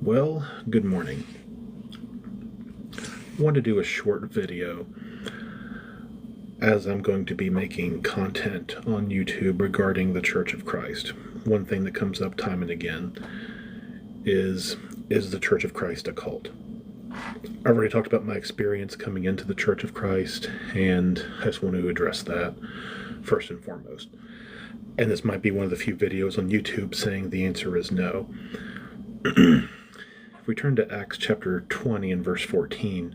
Well, good morning. I want to do a short video as I'm going to be making content on YouTube regarding the Church of Christ. One thing that comes up time and again is the Church of Christ a cult? I've already talked about my experience coming into the Church of Christ, and I just want to address that first and foremost. And this might be one of the few videos on YouTube saying the answer is no. If we turn to Acts chapter 20 and verse 14,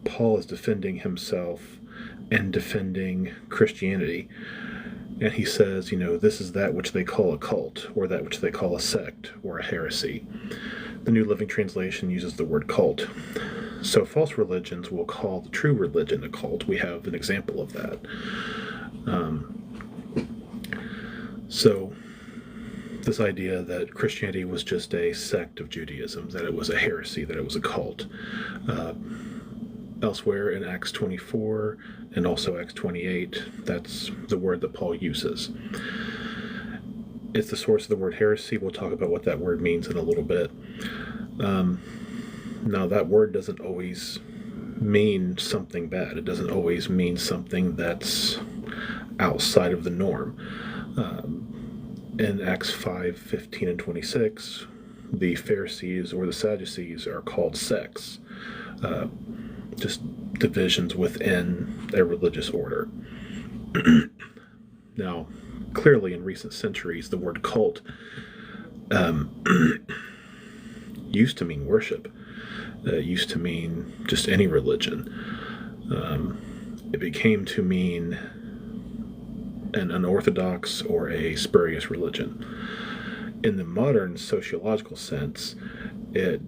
Paul is defending himself and defending Christianity. And he says, this is that which they call a cult, or that which they call a sect, or a heresy. The New Living Translation uses the word cult. So false religions will call the true religion a cult. We have an example of that. So this idea that Christianity was just a sect of Judaism, that it was a heresy, that it was a cult. Elsewhere in Acts 24 and also Acts 28, that's the word that Paul uses. It's the source of the word heresy. We'll talk about what that word means in a little bit. Now, that word doesn't always mean something bad. It doesn't always mean something that's outside of the norm. In Acts 5, 15 and 26, the Pharisees or the Sadducees are called sects, just divisions within a religious order. Now, clearly in recent centuries, the word cult used to mean worship. It used to mean just any religion. It became to mean an unorthodox or a spurious religion. In the modern sociological sense, it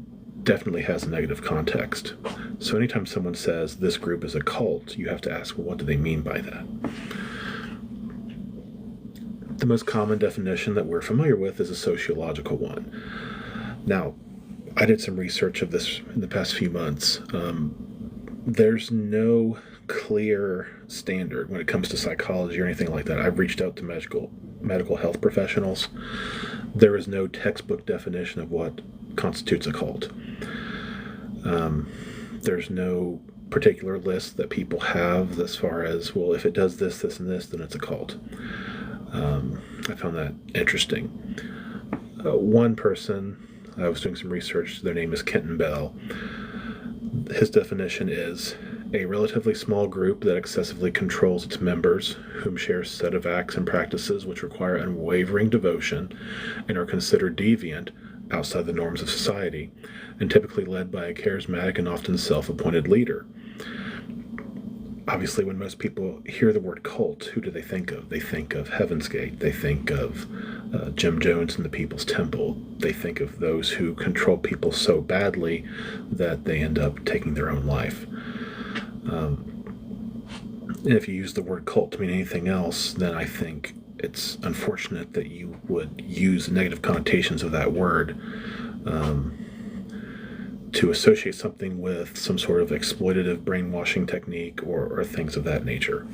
definitely has a negative context. So anytime someone says this group is a cult, you have to ask, well, what do they mean by that? The most common definition that we're familiar with is a sociological one. Now, I did some research of this in the past few months. There's no clear standard when it comes to psychology or anything like that. I've reached out to medical health professionals. There is no textbook definition of what constitutes a cult. There's no particular list that people have as far as, well, if it does this, this, and this, then it's a cult. I found that interesting. One person, I was doing some research, their name is Kenton Bell. His definition is a relatively small group that excessively controls its members, whom share a set of acts and practices which require unwavering devotion and are considered deviant outside the norms of society, and typically led by a charismatic and often self-appointed leader. Obviously, when most people hear the word cult, who do they think of? They think of Heaven's Gate. They think of Jim Jones and the People's Temple. They think of those who control people so badly that they end up taking their own life. And if you use the word cult to mean anything else, then I think it's unfortunate that you would use the negative connotations of that word to associate something with some sort of exploitative brainwashing technique or things of that nature.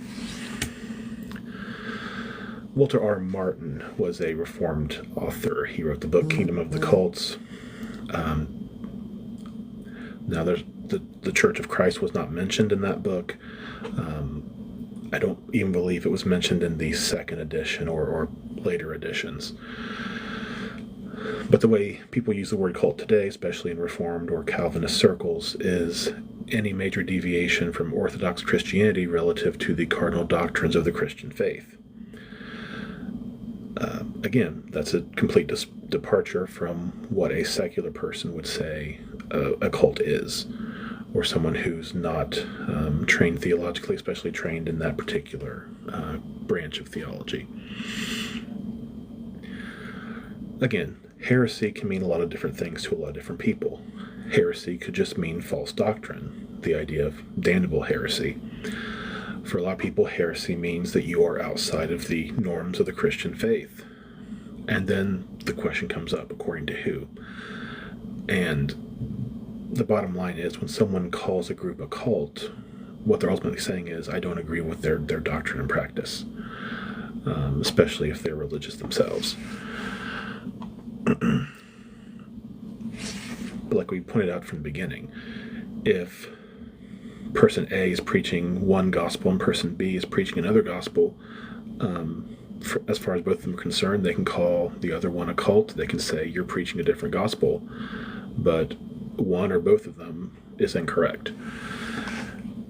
Walter R. Martin was a Reformed author. He wrote the book Kingdom of the Cults. Now, there's the Church of Christ was not mentioned in that book. I don't even believe it was mentioned in the second edition or later editions. But the way people use the word cult today, especially in Reformed or Calvinist circles, is any major deviation from Orthodox Christianity relative to the cardinal doctrines of the Christian faith. Again, that's a complete departure from what a secular person would say a cult is, or someone who's not trained theologically, especially trained in that particular branch of theology. Again, heresy can mean a lot of different things to a lot of different people. Heresy could just mean false doctrine, the idea of damnable heresy. For a lot of people, heresy means that you are outside of the norms of the Christian faith. And then the question comes up, according to who? And the bottom line is, when someone calls a group a cult, what they're ultimately saying is, I don't agree with their doctrine and practice, especially if they're religious themselves. But like we pointed out from the beginning, if person A is preaching one gospel and person B is preaching another gospel, as far as both of them are concerned, they can call the other one a cult. They can say, you're preaching a different gospel, but one or both of them is incorrect.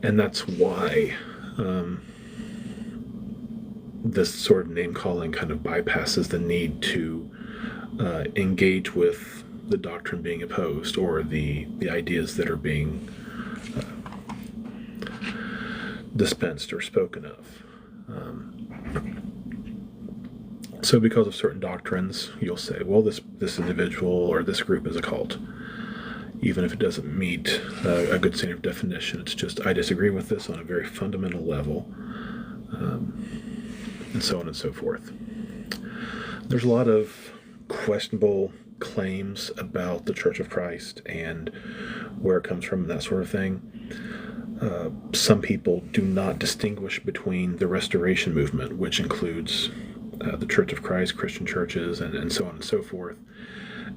And that's why this sort of name-calling kind of bypasses the need to engage with the doctrine being opposed or the ideas that are being dispensed or spoken of. So because of certain doctrines, you'll say, well, this individual or this group is a cult. Even if it doesn't meet a good standard of definition, it's just, I disagree with this on a very fundamental level, and so on and so forth. There's a lot of questionable claims about the Church of Christ and where it comes from and that sort of thing. Some people do not distinguish between the Restoration movement, which includes the Church of Christ, Christian churches, and so on and so forth,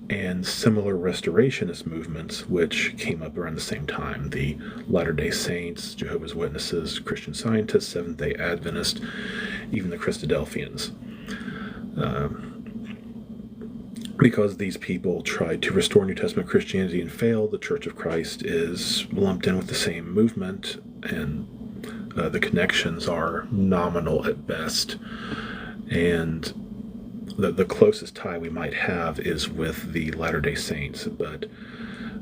and similar Restorationist movements, which came up around the same time. The Latter-day Saints, Jehovah's Witnesses, Christian Scientists, Seventh-day Adventists, even the Christadelphians. Because these people tried to restore New Testament Christianity and failed, the Church of Christ is lumped in with the same movement, and the connections are nominal at best. And the closest tie we might have is with the Latter-day Saints, but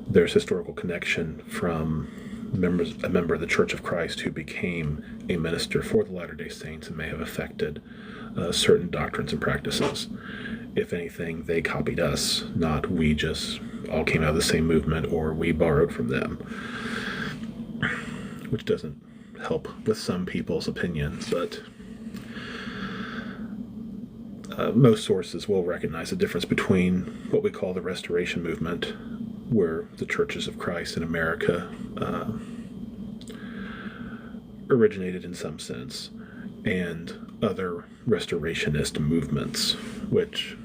there's historical connection from a member of the Church of Christ who became a minister for the Latter-day Saints and may have affected certain doctrines and practices. If anything, they copied us, not we just all came out of the same movement or we borrowed from them, which doesn't help with some people's opinions, but most sources will recognize the difference between what we call the Restoration movement, where the churches of Christ in America originated in some sense, and other restorationist movements, which,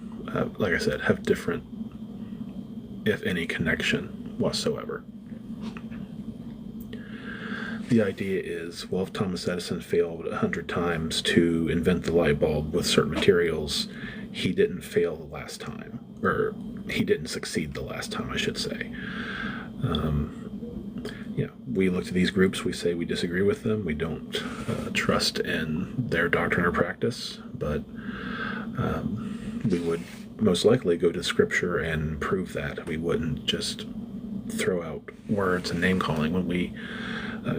like I said, have different, if any, connection whatsoever. The idea is, well, if Thomas Edison failed 100 times to invent the light bulb with certain materials, he didn't fail the last time, or he didn't succeed the last time, I should say. We look to these groups, we say we disagree with them, we don't trust in their doctrine or practice, but we would most likely go to Scripture and prove that. We wouldn't just throw out words and name-calling when we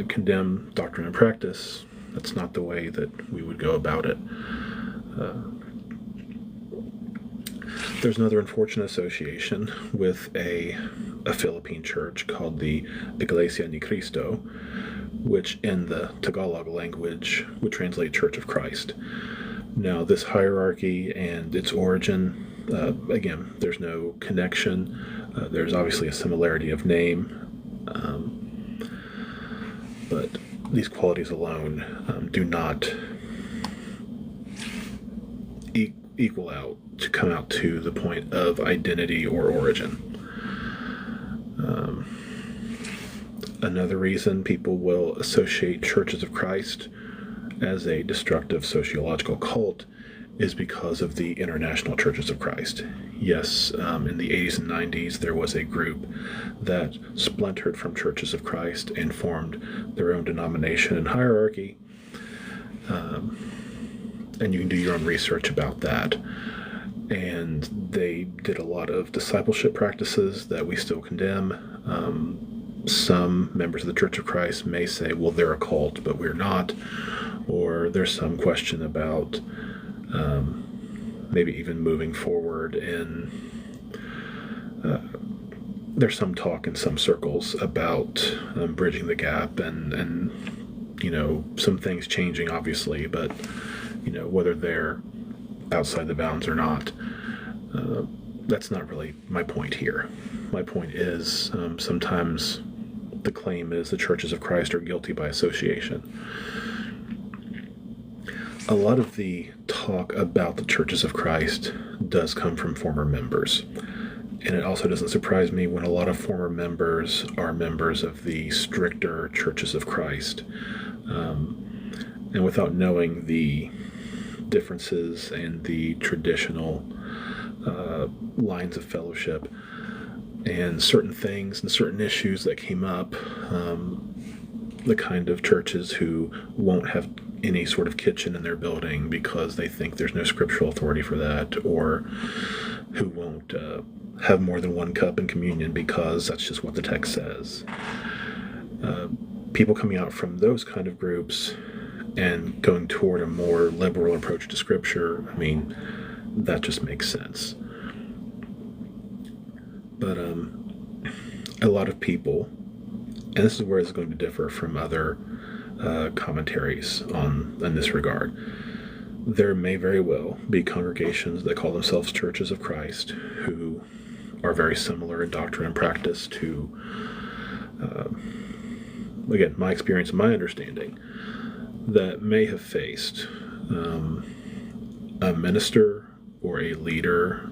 condemn doctrine and practice. That's not the way that we would go about it. There's another unfortunate association with a Philippine church called the Iglesia ni Cristo, which in the Tagalog language would translate Church of Christ. Now, this hierarchy and its origin, again, there's no connection. There's obviously a similarity of name, but these qualities alone do not equal out to come out to the point of identity or origin. Another reason people will associate Churches of Christ as a destructive sociological cult is because of the international Churches of Christ. Yes, in the 80s and 90s, there was a group that splintered from Churches of Christ and formed their own denomination and hierarchy. And you can do your own research about that. And they did a lot of discipleship practices that we still condemn. Some members of the Church of Christ may say, well, they're a cult, but we're not. Or there's some question about maybe even moving forward in... there's some talk in some circles about bridging the gap and some things changing, obviously, but whether they're outside the bounds or not, that's not really my point here. My point is sometimes the claim is the Churches of Christ are guilty by association. A lot of the talk about the Churches of Christ does come from former members, And it also doesn't surprise me when a lot of former members are members of the stricter Churches of Christ. And without knowing the differences and the traditional lines of fellowship and certain things and certain issues that came up, the kind of churches who won't have any sort of kitchen in their building because they think there's no scriptural authority for that, or who won't have more than one cup in communion because that's just what the text says. People coming out from those kind of groups and going toward a more liberal approach to Scripture, I mean, that just makes sense. But a lot of people, and this is where it's going to differ from other commentaries in this regard, there may very well be congregations that call themselves Churches of Christ who are very similar in doctrine and practice to, again, my experience and my understanding, that may have faced a minister or a leader,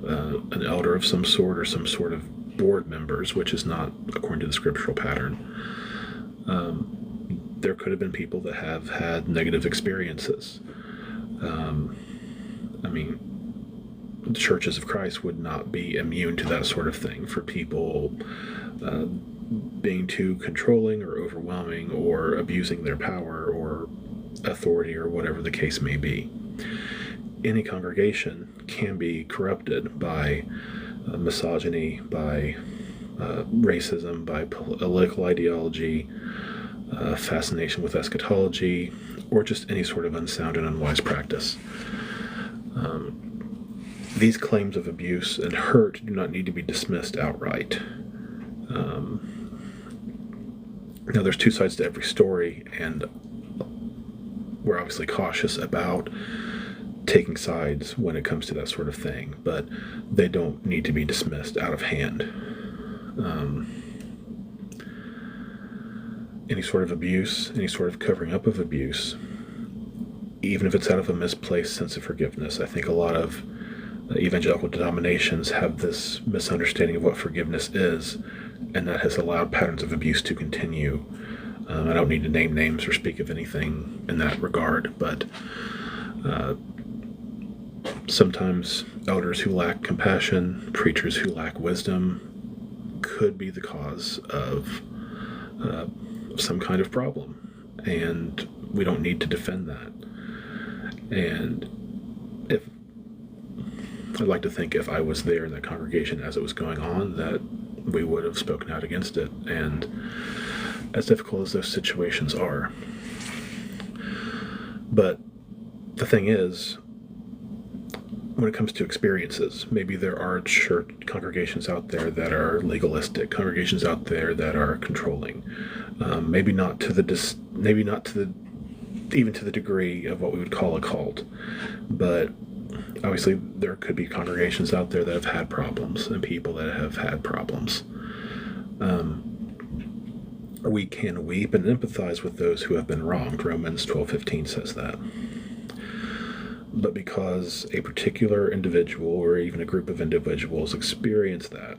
an elder of some sort, or some sort of board members, which is not according to the scriptural pattern. There could have been people that have had negative experiences. I mean, the Churches of Christ would not be immune to that sort of thing, for people being too controlling or overwhelming or abusing their power or authority or whatever the case may be. Any congregation can be corrupted by misogyny, by racism, by political ideology, fascination with eschatology, or just any sort of unsound and unwise practice. These claims of abuse and hurt do not need to be dismissed outright. Now, there's two sides to every story, and we're obviously cautious about taking sides when it comes to that sort of thing, but they don't need to be dismissed out of hand. Any sort of abuse, any sort of covering up of abuse, even if it's out of a misplaced sense of forgiveness. I think a lot of evangelical denominations have this misunderstanding of what forgiveness is, and that has allowed patterns of abuse to continue. I don't need to name names or speak of anything in that regard, but sometimes elders who lack compassion, preachers who lack wisdom, could be the cause of some kind of problem, and we don't need to defend that. And I'd like to think if I was there in that congregation as it was going on, that we would have spoken out against it, and as difficult as those situations are. But the thing is, when it comes to experiences, maybe there are church congregations out there that are legalistic, congregations out there that are controlling. Maybe not to the even to the degree of what we would call a cult, but obviously there could be congregations out there that have had problems and people that have had problems. We can weep and empathize with those who have been wronged. Romans 12:15 says that. But because a particular individual or even a group of individuals experience that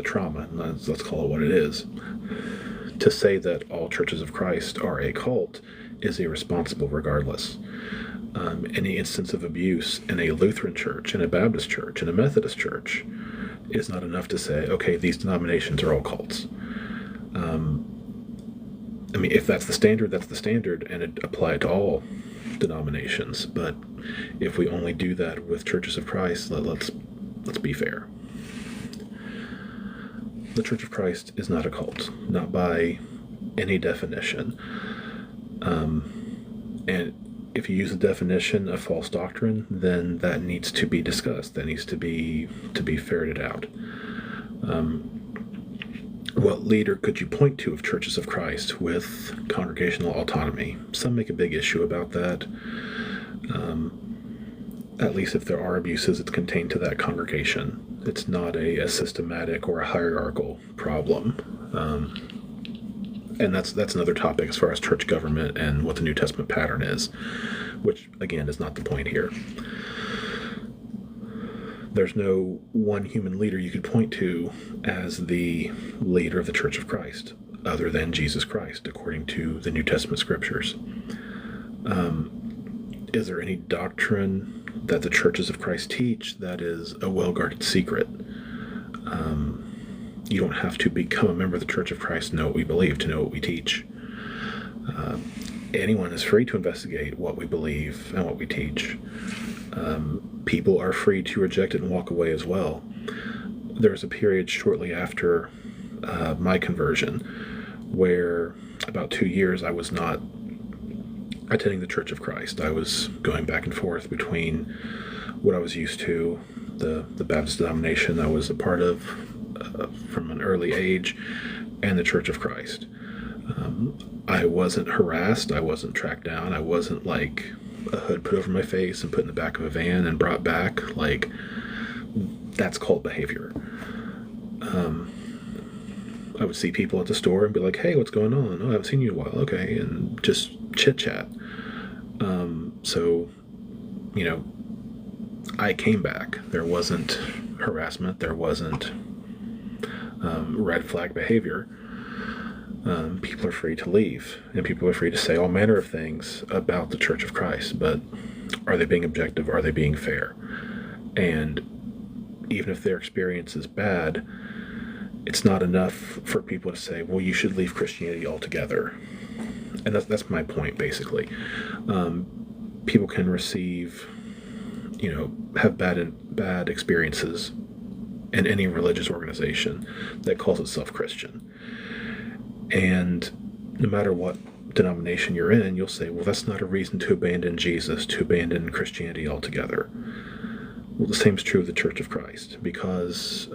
trauma, and let's call it what it is, to say that all Churches of Christ are a cult is irresponsible regardless. Any instance of abuse in a Lutheran church, in a Baptist church, in a Methodist church is not enough to say, okay, these denominations are all cults. I mean, if that's the standard, that's the standard, and it apply it to all denominations. But if we only do that with Churches of Christ, let's be fair. The Church of Christ is not a cult, not by any definition. And if you use the definition of false doctrine, then that needs to be discussed. That needs to be ferreted out. What leader could you point to of Churches of Christ with congregational autonomy? Some make a big issue about that. At least if there are abuses, it's contained to that congregation. It's not a systematic or a hierarchical problem. And that's another topic as far as church government and what the New Testament pattern is, which, again, is not the point here. There's no one human leader you could point to as the leader of the Church of Christ other than Jesus Christ, according to the New Testament scriptures. Is there any doctrine that the churches of Christ teach that is a well-guarded secret? You don't have to become a member of the Church of Christ to know what we believe, to know what we teach. Anyone is free to investigate what we believe and what we teach. People are free to reject it and walk away as well. There was a period shortly after my conversion where about 2 years I was not attending the Church of Christ. I was going back and forth between what I was used to, the Baptist denomination I was a part of from an early age, and the Church of Christ. I wasn't harassed. I wasn't tracked down. I wasn't like a hood put over my face and put in the back of a van and brought back. Like, that's cult behavior. I would see people at the store and be like, hey, what's going on? Oh, I haven't seen you in a while. Okay. And just chit chat. So, I came back. There wasn't harassment. There wasn't red flag behavior. People are free to leave, and people are free to say all manner of things about the Church of Christ, but are they being objective? Are they being fair? And even if their experience is bad, it's not enough for people to say, well, you should leave Christianity altogether. And that's my point, basically. People can receive, have bad experiences in any religious organization that calls itself Christian. And no matter what denomination you're in, you'll say, well, that's not a reason to abandon Jesus, to abandon Christianity altogether. Well, the same is true of the Church of Christ, because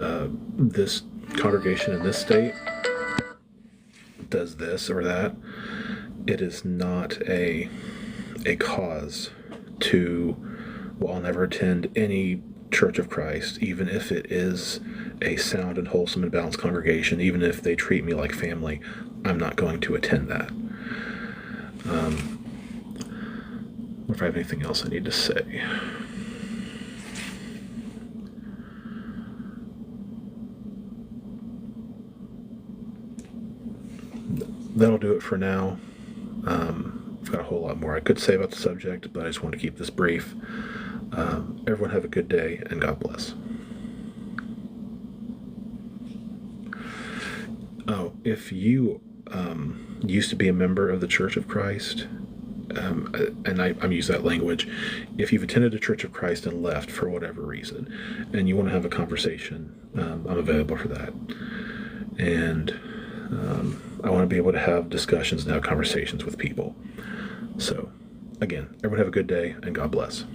this congregation in this state does this or that. It is not a cause to, well, I'll never attend any Church of Christ, even if it is a sound and wholesome and balanced congregation, even if they treat me like family, I'm not going to attend that. If I have anything else I need to say. That'll do it for now. I've got a whole lot more I could say about the subject, but I just want to keep this brief. Everyone have a good day, and God bless. Oh, if you used to be a member of the Church of Christ, and I'm using that language, if you've attended a Church of Christ and left for whatever reason, and you want to have a conversation, I'm available for that. And I want to be able to have discussions and have conversations with people. So, again, everyone have a good day, and God bless.